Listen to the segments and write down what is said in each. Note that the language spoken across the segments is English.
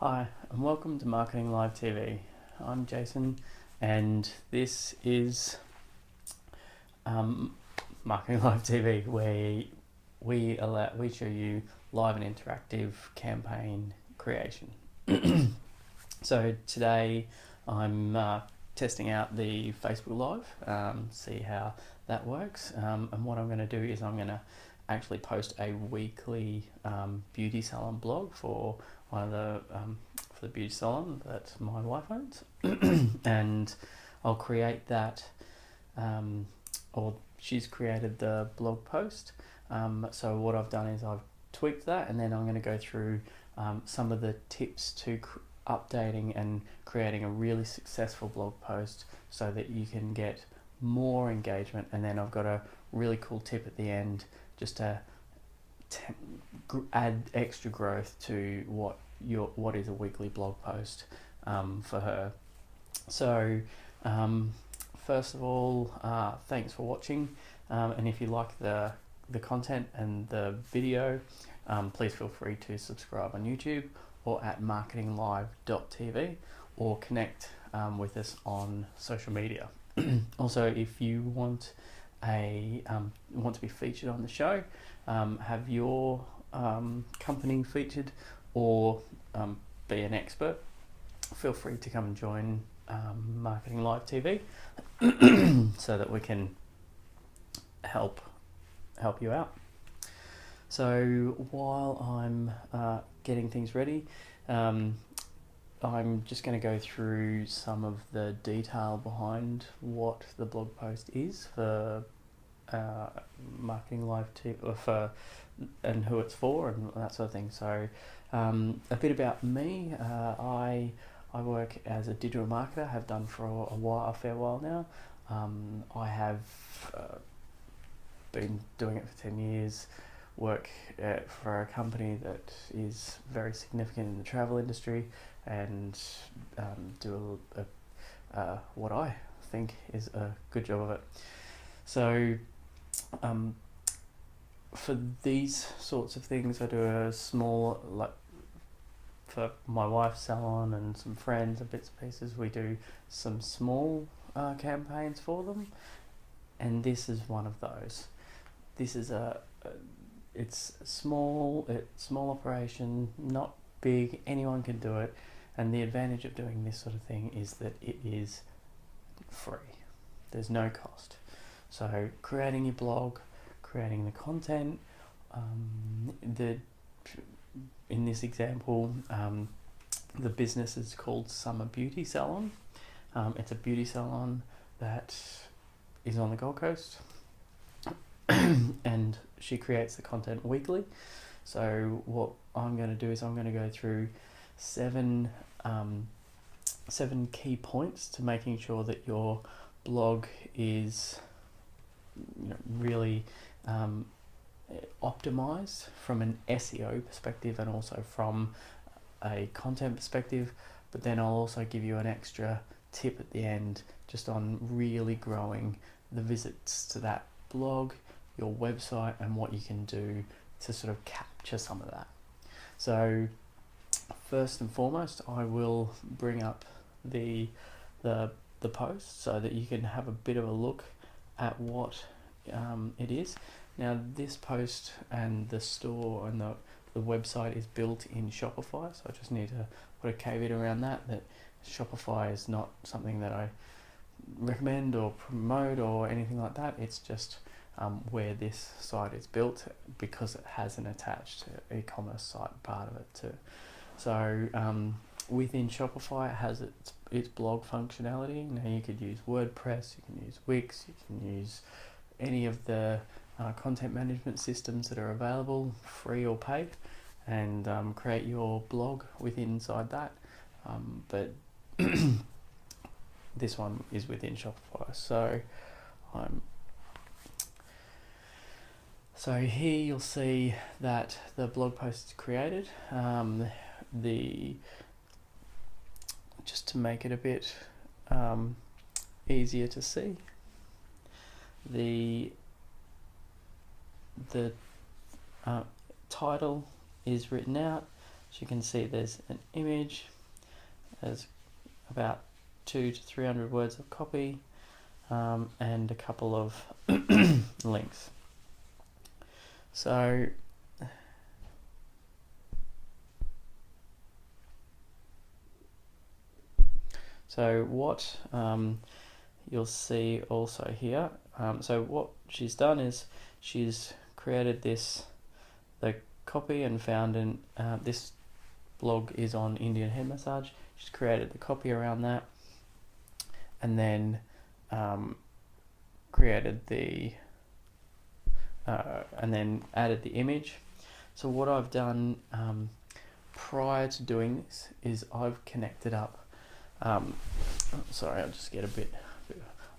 Hi, and welcome to Marketing Live TV. I'm Jason, and this is Marketing Live TV, where we show you live and interactive campaign creation. So today I'm testing out the Facebook Live, see how that works. And what I'm going to do is I'm going to actually post a weekly beauty salon blog for one of the for the beauty salon that my wife owns, and I'll create that, or she's created the blog post. So what I've done is I've tweaked that, and then I'm going to go through some of the tips to updating and creating a really successful blog post so that you can get more engagement. And then I've got a really cool tip at the end just to add extra growth to what is a weekly blog post for her. So first of all, thanks for watching, and if you like the content and the video, please feel free to subscribe on YouTube or at marketinglive.tv, or connect with us on social media. Also, if you want to be featured on the show, have your company featured, or be an expert, feel free to come and join Marketing Live TV so that we can help you out. So while I'm getting things ready, I'm just going to go through some of the detail behind what the blog post is for Marketing Live TV, and who it's for and that sort of thing. So a bit about me. I work as a digital marketer, have done for a fair while now. I have been doing it for 10 years, work for a company that is very significant in the travel industry, and do what I think is a good job of it. So for these sorts of things, I do a small, like for my wife's salon and some friends and bits and pieces, we do some small campaigns for them, and this is one of those. This is it's small operation, not big, anyone can do it, and the advantage of doing this sort of thing is that it is free. There's no cost. So creating your blog, creating the content, in this example, the business is called Summa Beauty Salon. It's a beauty salon that is on the Gold Coast, and she creates the content weekly. So what I'm going to do is I'm going to go through seven key points to making sure that your blog is really optimized from an SEO perspective and also from a content perspective. But then I'll also give you an extra tip at the end just on really growing the visits to that blog, your website, and what you can do to sort of capture some of that. So first and foremost, I will bring up the post so that you can have a bit of a look at what it is. Now, this post and the store and the website is built in Shopify, so I just need to put a caveat around that Shopify is not something that I recommend or promote or anything like that. It's just where this site is built, because it has an attached e-commerce site part of it too. So within Shopify, it has its blog functionality. Now you could use WordPress, you can use Wix, you can use any of the content management systems that are available, free or paid, and create your blog inside that. But this one is within Shopify. So here you'll see that the blog post is created. Just to make it a bit easier to see, the title is written out. So you can see there's an image, there's about 200 to 300 words of copy, and a couple of links. So what you'll see also here, so what she's done is she's created the copy and found this blog is on Indian head massage. She's created the copy around that, and then created and then added the image. So what I've done prior to doing this is I've connected up. Sorry, I'll just get a bit.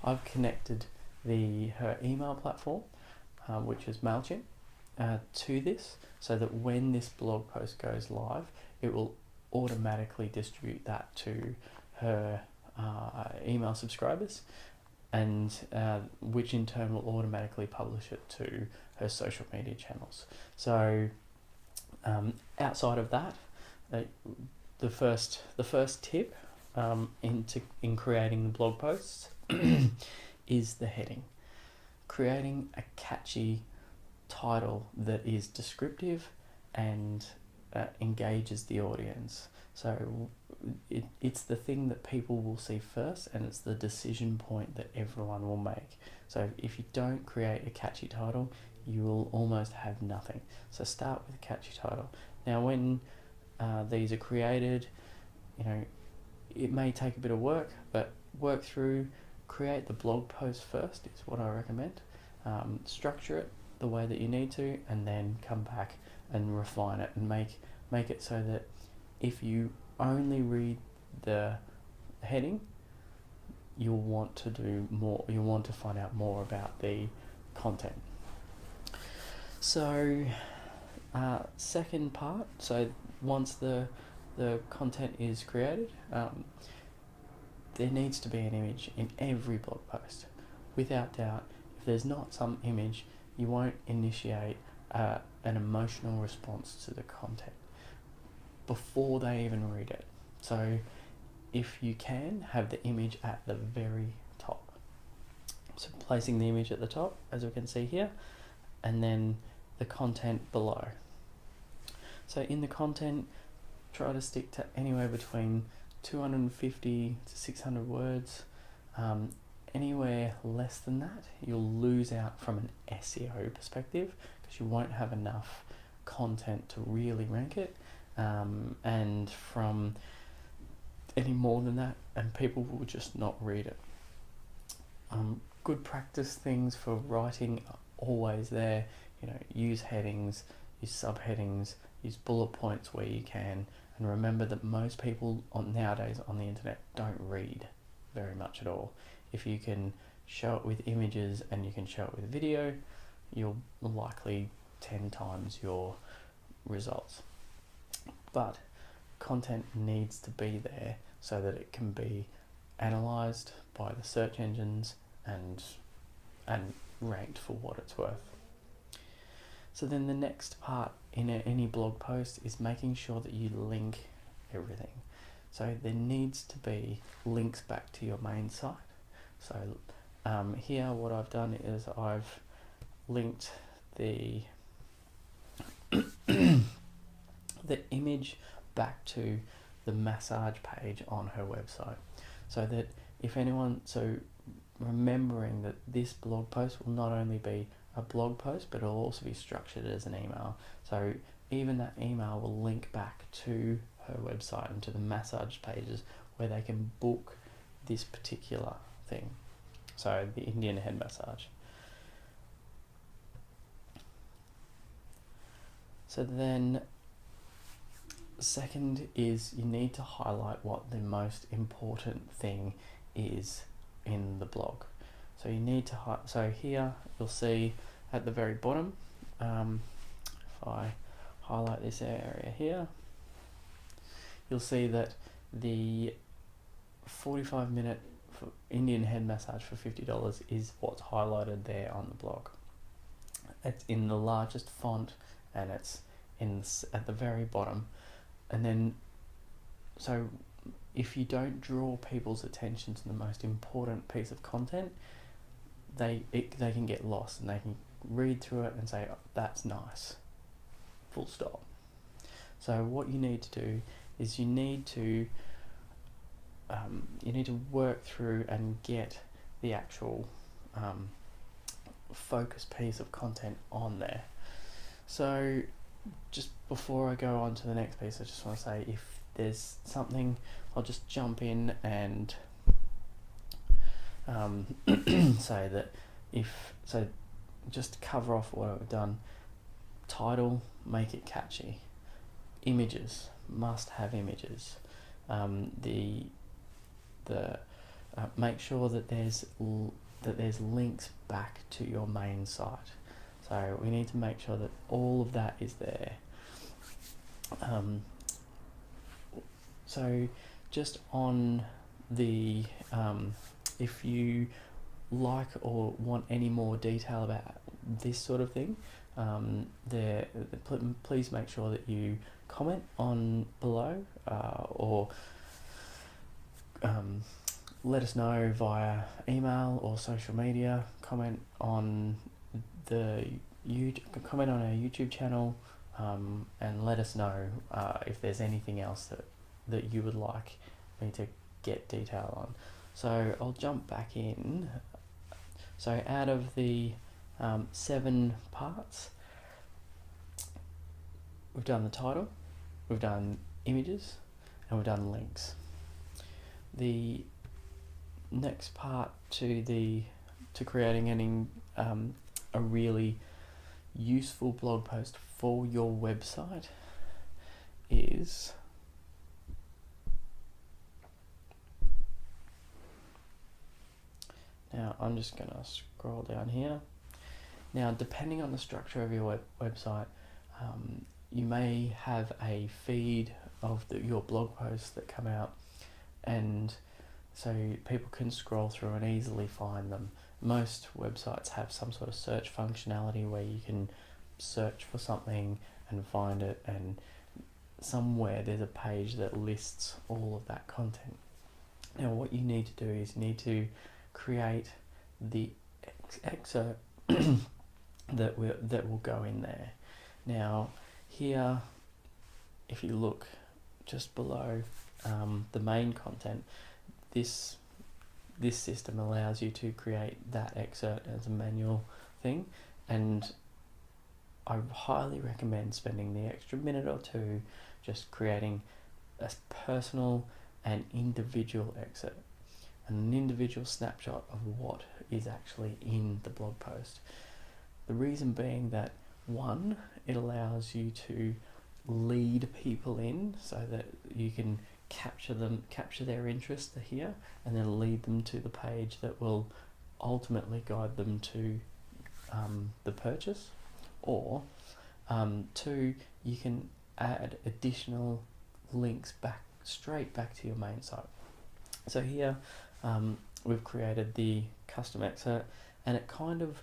I've connected her email platform, which is MailChimp, to this, so that when this blog post goes live, it will automatically distribute that to her email subscribers, and which in turn will automatically publish it to her social media channels. So outside of that, the first tip in creating the blog posts is the heading. Creating a catchy title that is descriptive and engages the audience. So it's the thing that people will see first, and it's the decision point that everyone will make. So if you don't create a catchy title, you will almost have nothing. So start with a catchy title. Now when these are created, it may take a bit of work, but work through, create the blog post first is what I recommend. Structure it the way that you need to, and then come back and refine it and make it so that if you only read the heading, you'll want to do more, you'll want to find out more about the content. So second part, so once the content is created, there needs to be an image in every blog post. Without doubt, if there's not some image, you won't initiate an emotional response to the content before they even read it. So if you can, have the image at the very top. So placing the image at the top, as we can see here, and then the content below. So in the content, try to stick to anywhere between 250 to 600 words. Anywhere less than that, you'll lose out from an SEO perspective, because you won't have enough content to really rank it. And from any more than that, and people will just not read it. Good practice things for writing are always there. Use headings, use subheadings, use bullet points where you can, and remember that most people nowadays on the internet don't read very much at all. If you can show it with images and you can show it with video, you'll likely 10 times your results. But content needs to be there so that it can be analysed by the search engines and ranked for what it's worth. So then the next part in any blog post is making sure that you link everything. So there needs to be links back to your main site. So here what I've done is I've linked the the image back to the massage page on her website, so that if anyone, remembering that this blog post will not only be a blog post, but it'll also be structured as an email. So even that email will link back to her website and to the massage pages where they can book this particular thing. So the Indian head massage. So then second is you need to highlight what the most important thing is in the blog. So you need to so here you'll see at the very bottom, if I highlight this area here, you'll see that the 45-minute Indian head massage for $50 is what's highlighted there on the blog. It's in the largest font, and it's at the very bottom. and then, so if you don't draw people's attention to the most important piece of content, they can get lost, and they can read through it and say, oh, that's nice, full stop. So what you need to do is you need to work through and get the actual focus piece of content on there. So just before I go on to the next piece, I just want to say, if there's something, I'll just jump in and say that just to cover off what I've done: title, make it catchy. Images, must have images. Make sure that there's links back to your main site. So we need to make sure that all of that is there. So just on the if you like or want any more detail about this sort of thing, please make sure that you comment on below, or let us know via email or social media. Comment on our YouTube channel, and let us know if there's anything else that you would like me to get detail on. So I'll jump back in. So out of the 7 parts, we've done the title, we've done images, and we've done links. The next part to creating a really useful blog post for your website is now I'm just going to scroll down here. Now, depending on the structure of your website, you may have a feed of your blog posts that come out, and so people can scroll through and easily find them. Most websites have some sort of search functionality where you can search for something and find it, and somewhere there's a page that lists all of that content. Now what you need to do is you need to create the excerpt that will go in there. Now here, if you look just below the main content, this system allows you to create that excerpt as a manual thing, and I highly recommend spending the extra minute or two just creating a personal and individual excerpt, an individual snapshot of what is actually in the blog post. The reason being that, one, it allows you to lead people in so that you can capture their interest here, and then lead them to the page that will ultimately guide them to the purchase. Or 2, you can add additional links straight back to your main site. So here we've created the custom excerpt, and it kind of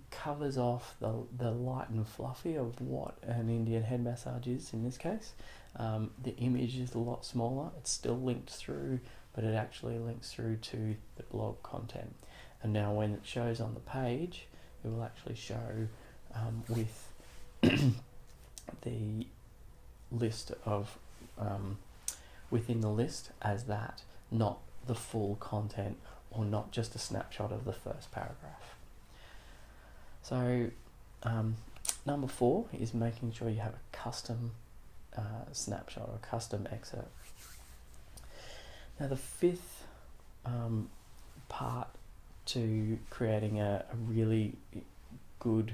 covers off the light and fluffy of what an Indian head massage is in this case. The image is a lot smaller. It's still linked through, but it actually links through to the blog content. And now when it shows on the page, it will actually show with the list of within the list as that, not the full content, or not just a snapshot of the first paragraph. So number 4 is making sure you have a custom snapshot or custom excerpt. Now the 5th part to creating a really good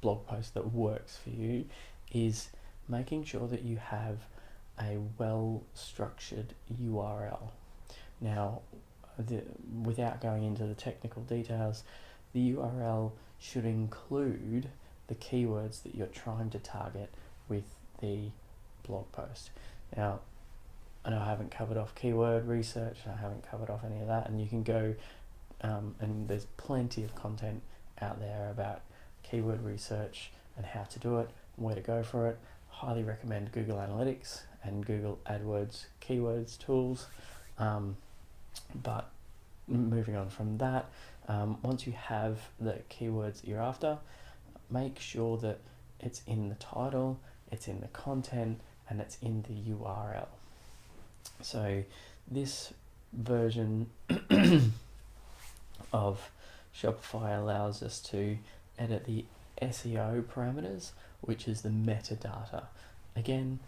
blog post that works for you is making sure that you have a well-structured URL. Now, without going into the technical details, the URL should include the keywords that you're trying to target with the blog post. Now, I know I haven't covered off keyword research, I haven't covered off any of that, and you can go and there's plenty of content out there about keyword research and how to do it, where to go for it. highly recommend Google Analytics and Google AdWords keywords tools. But moving on from that, once you have the keywords that you're after, make sure that it's in the title, it's in the content, and it's in the URL. So this version of Shopify allows us to edit the SEO parameters, which is the metadata. Again,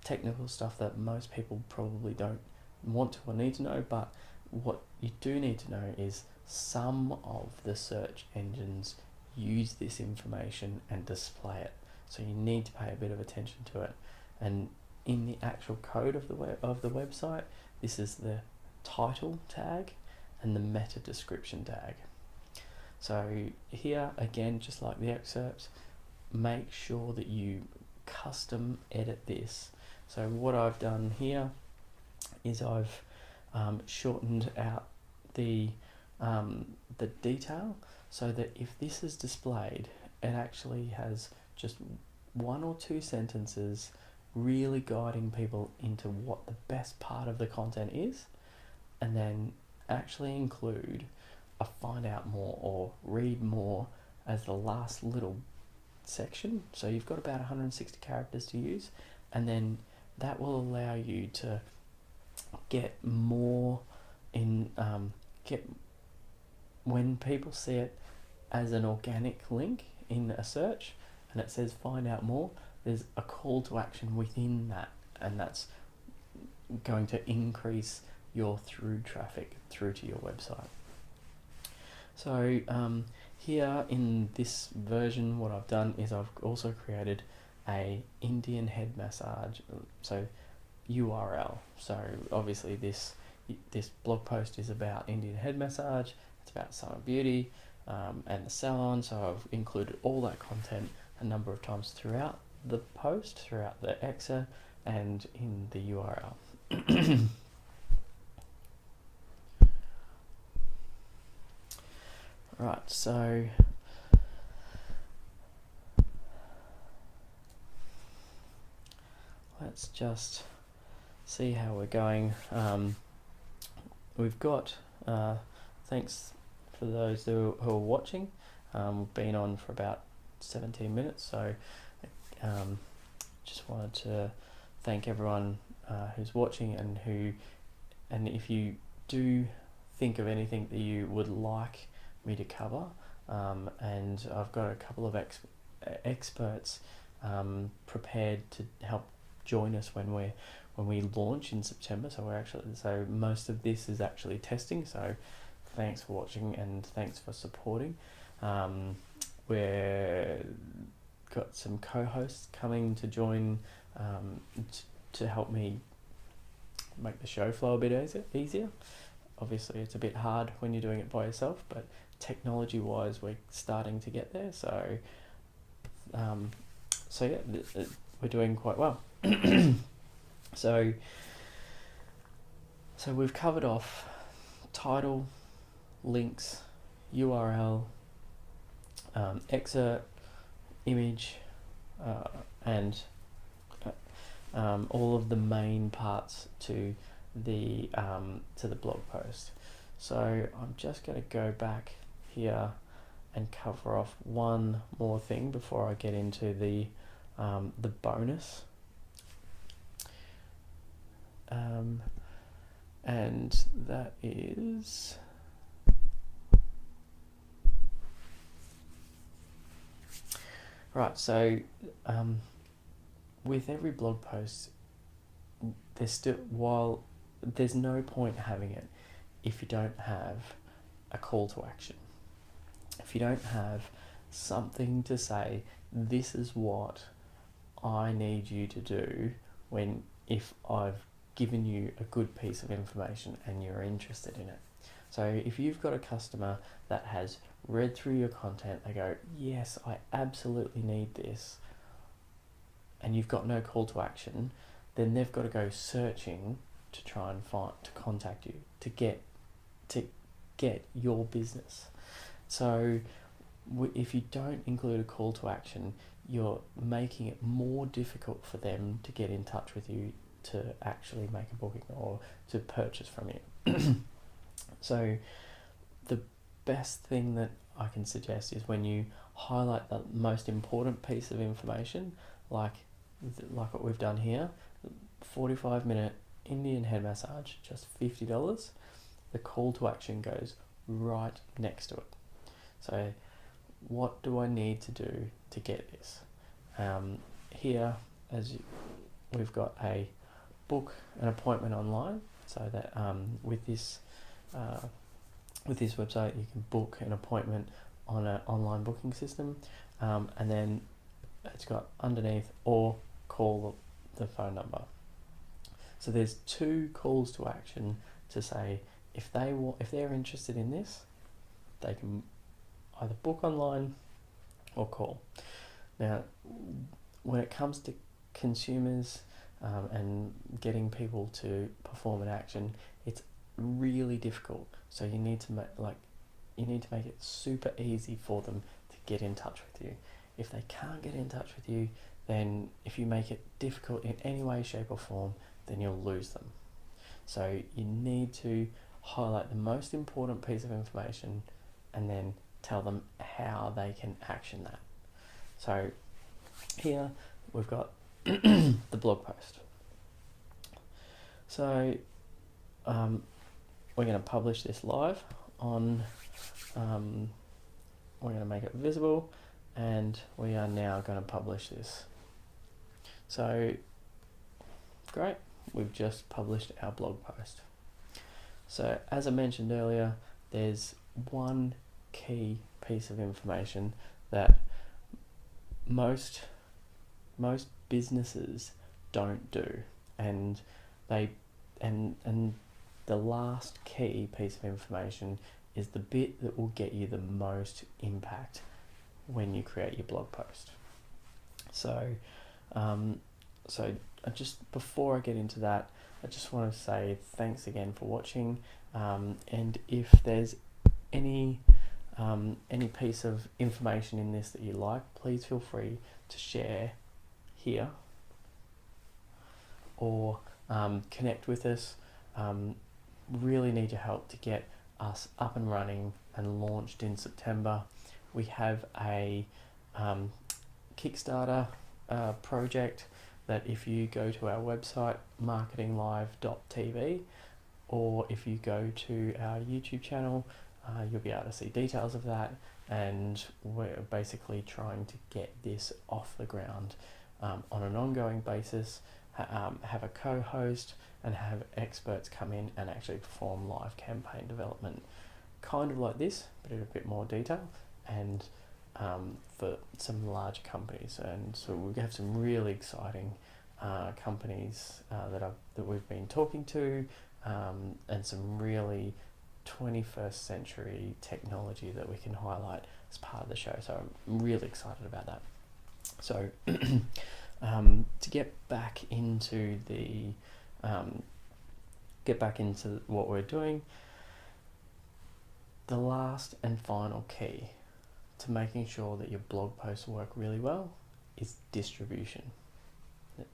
technical stuff that most people probably don't want to or need to know, but what you do need to know is some of the search engines use this information and display it. So you need to pay a bit of attention to it. And in the actual code of the website, this is the title tag and the meta description tag. So here again, just like the excerpts, make sure that you custom edit this. So what I've done here is I've shortened out the detail so that if this is displayed, it actually has just 1 or 2 sentences really guiding people into what the best part of the content is, and then actually include a find out more or read more as the last little section. So you've got about 160 characters to use, and then that will allow you to get more in, when people see it as an organic link in a search and it says find out more, there's a call to action within that, and that's going to increase your through traffic through to your website. So here in this version, what I've done is I've also created a Indian head massage, so URL. So obviously this blog post is about Indian head massage, it's about Summa Beauty and the salon, so I've included all that content a number of times throughout the post, throughout the excerpt, and in the URL. Right, so let's just see how we're going. We've got, thanks for those who are watching. We've been on for about 17 minutes, so just wanted to thank everyone who's watching, and if you do think of anything that you would like me to cover, and I've got a couple of experts prepared to help join us when we launch in September. So most of this is actually testing, so thanks for watching and thanks for supporting. We're got some co-hosts coming to join to help me make the show flow a bit easier. Obviously it's a bit hard when you're doing it by yourself, but technology wise we're starting to get there, so yeah, we're doing quite well. So we've covered off title, links, URL, excerpt, image, and all of the main parts to the blog post. So I'm just going to go back here and cover off one more thing before I get into the bonus. And that is right. So with every blog post, while there's no point having it if you don't have a call to action, if you don't have something to say, this is what I need you to do if I've given you a good piece of information and you're interested in it. So if you've got a customer that has read through your content, they go, yes, I absolutely need this, and you've got no call to action, then they've got to go searching to try and contact you to get your business. So if you don't include a call to action, you're making it more difficult for them to get in touch with you to actually make a booking or to purchase from you. So the best thing that I can suggest is when you highlight the most important piece of information, like what we've done here, 45-minute Indian head massage, just $50, the call to action goes right next to it. So what do I need to do to get this? Here, we've got a book an appointment online, so that with this website you can book an appointment on an online booking system, and then it's got underneath or call the phone number. So there's 2 calls to action to say if they're interested in this, they can either book online or call. Now, when it comes to consumers and getting people to perform an action, it's really difficult. So you need to make it super easy for them to get in touch with you. If they can't get in touch with you, then if you make it difficult in any way, shape or form, then you'll lose them. So you need to highlight the most important piece of information and then tell them how they can action that. So here we've got the blog post. So we're going to publish this live on, we're going to make it visible, and we are now going to publish this. So great, we've just published our blog post. So as I mentioned earlier, there's one key piece of information that most businesses don't do, and the last key piece of information is the bit that will get you the most impact when you create your blog post. So before I get into that, I just want to say thanks again for watching, and if there's any piece of information in this that you like, please feel free to share here or connect with us. Really need your help to get us up and running and launched in September. We have a Kickstarter project that if you go to our website marketinglive.tv, or if you go to our YouTube channel, you'll be able to see details of that, and we're basically trying to get this off the ground on an ongoing basis, have a co-host and have experts come in and actually perform live campaign development, kind of like this but in a bit more detail, and for some larger companies. And so we have some really exciting companies that we've been talking to, and some really 21st century technology that we can highlight as part of the show. So I'm really excited about that. So to get back into what we're doing, the last and final key to making sure that your blog posts work really well is distribution.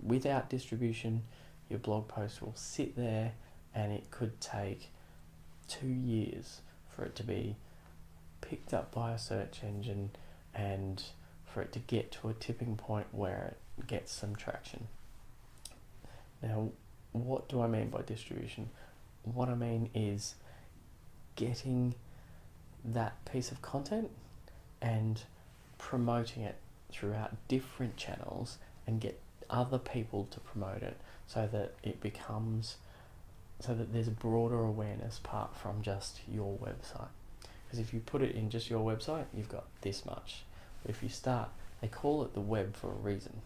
Without distribution, your blog post will sit there and it could take 2 years for it to be picked up by a search engine and for it to get to a tipping point where it gets some traction. Now, what do I mean by distribution? What I mean is getting that piece of content and promoting it throughout different channels and get other people to promote it, so that there's a broader awareness apart from just your website. Because if you put it in just your website, you've got this much. But if you start, they call it the web for a reason,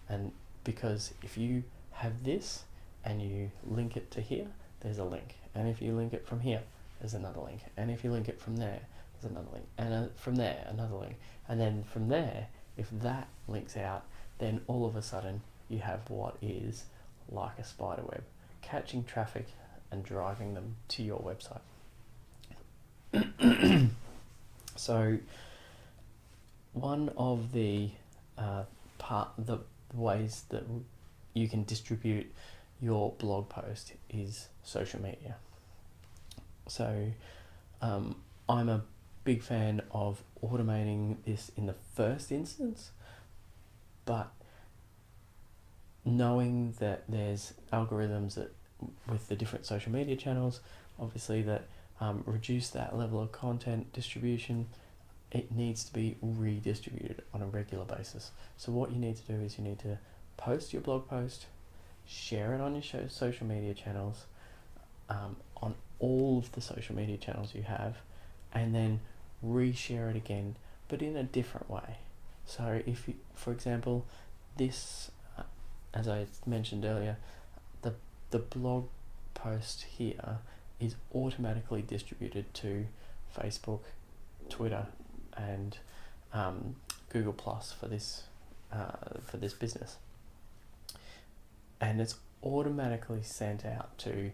and because if you have this and you link it to here, there's a link, and if you link it from here, there's another link, and if you link it from there, there's another link, and from there another link, and then from there, if that links out, then all of a sudden you have what is like a spider web, catching traffic and driving them to your website. So one of the the ways that you can distribute your blog post is social media. So I'm a big fan of automating this in the first instance, but knowing that there's algorithms that with the different social media channels, obviously that reduce that level of content distribution, it needs to be redistributed on a regular basis. So what you need to do is you need to post your blog post, share it on your social media channels, on all of the social media channels you have, and then reshare it again, but in a different way. So if you, for example, this, as I mentioned earlier, the blog post here is automatically distributed to Facebook, Twitter, and Google Plus for this business, and it's automatically sent out to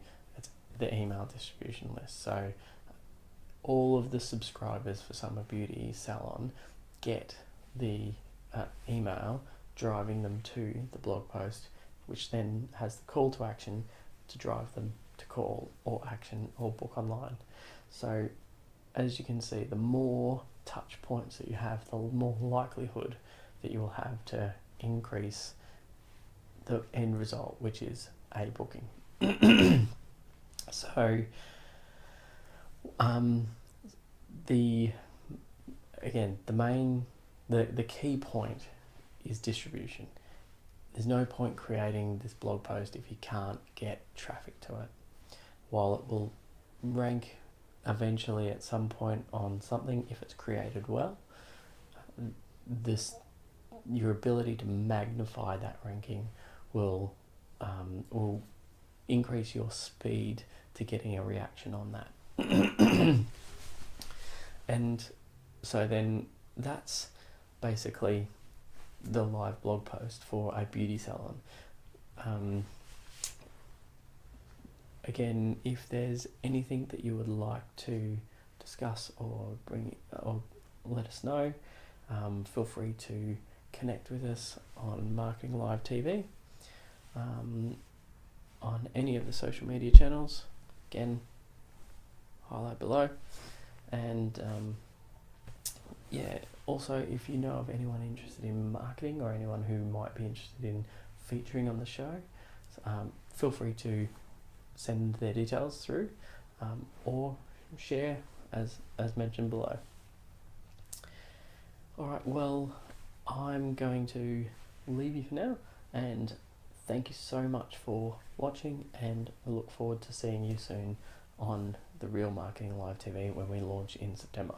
the email distribution list. So all of the subscribers for Summa Beauty Salon get the email driving them to the blog post, which then has the call to action to drive them to call or action or book online. So as you can see, the more touch points that you have, the more likelihood that you will have to increase the end result, which is a booking. So the key point is distribution. There's no point creating this blog post if you can't get traffic to it. While it will rank eventually at some point on something if it's created well, your ability to magnify that ranking will increase your speed to getting a reaction on that. And so then that's basically the live blog post for a beauty salon. Again, if there's anything that you would like to discuss or let us know, feel free to connect with us on Marketing Live TV, on any of the social media channels. Again, highlight below. And also if you know of anyone interested in marketing or anyone who might be interested in featuring on the show, feel free to send their details through, or share as mentioned below. Alright, well, I'm going to leave you for now, and thank you so much for watching, and I look forward to seeing you soon on the Real Marketing Live TV when we launch in September.